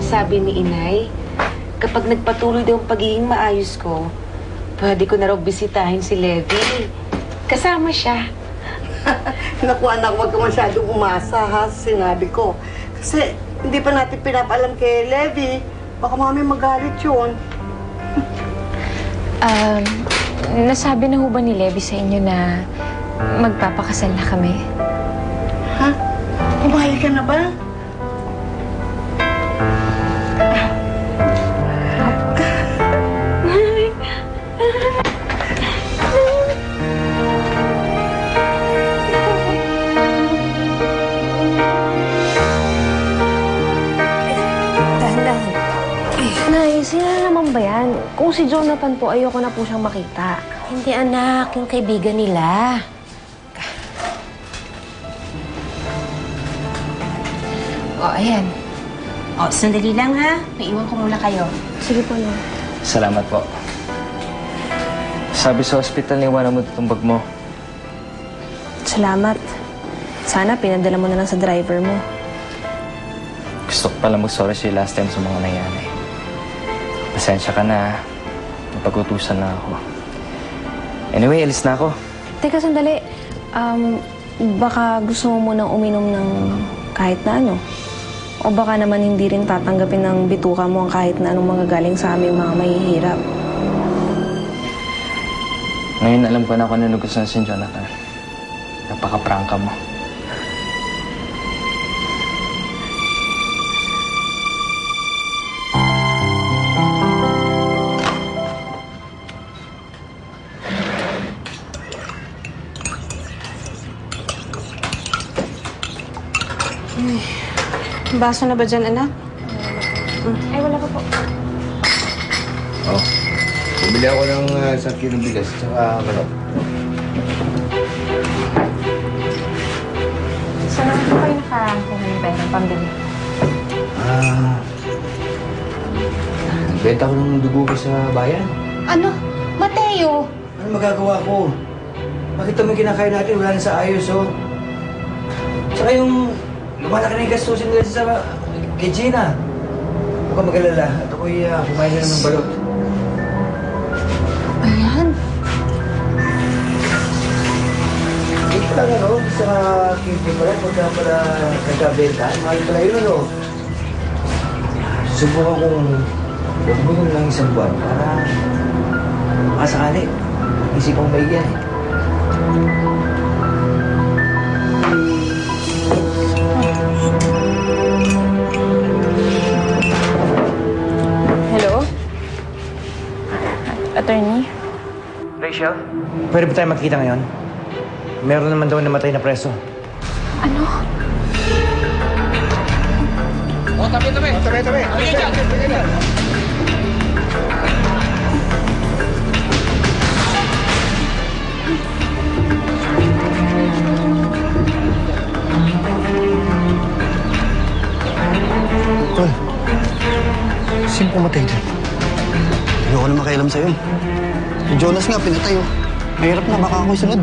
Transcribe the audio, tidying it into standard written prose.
sabi ni Inay, kapag nagpatuloy daw ang pagiging maayos ko, pwede ko na raw bisitahin si Levi. Kasama siya. Naku anak, huwag ka masyadong umasa ha, sinabi ko. Kasi hindi pa natin pinapaalam kay Levi. Baka mami magalit yun. Nasabi na ho ba ni Levi sa inyo na magpapakasal na kami? Ha? Pumayag ka na ba? Nay, sino naman ba yan? Kung si Jonathan po, ayoko na po siyang makita. Hindi anak, yung kaibigan nila. Ayan. Sandali lang ha. Maiwan ko muna kayo. Sige po, Nay. Salamat po. Sabi sa ospital, iwanan mo itong bag mo. Salamat. Sana pinadala mo na lang sa driver mo. Gusto ko pala mag-sorry sa'yo last time sa mga nangyari. Pasensya ka na. Napag-utusan na ako. Anyway, alis na ako. Teka, sandali. Baka gusto mo munang uminom ng kahit na ano. O baka naman hindi rin tatanggapin ng bituka mo ang kahit na anong mga galing sa aming mga mahihirap. Ngayon alam ko na kung ano gusto na si Jonathan. Napaka-prangka mo. Baso na ba dyan, anak? Ay, wala pa po. Oh. Bumili ako ng 1 kilong bigas tsaka manok. Saan naman po kayo nakakuha ng pera pambili? Nagbenta ko ng dugo ko sa bayan. Ano? Mateo! Ano magagawa ko? Makita mo yung kinakain natin, wala na sa ayos, oh. Tsaka yung lumalaki na yung gastusin nila sa kay Gina. Huwag kang mag-alala. At ako'y kumain na ng balot. Ayan. Dito lang, ano? Sa kipi pala, pagka pala nagkabenta. Mahal pala yun, ano? Subukan kong huwag lang isang buwan para makasakali. Isip kong maigyan, eh. Hello? Attorney? Rachel, pwede ba tayo magkita ngayon? Meron naman daw namatay na preso. Ano? Tabi! Tol, sino pumatay dyan? Ayoko na makialam sa'yo. Si Jonas nga, pinatay oh. Mahirap na, baka ako'y sunod.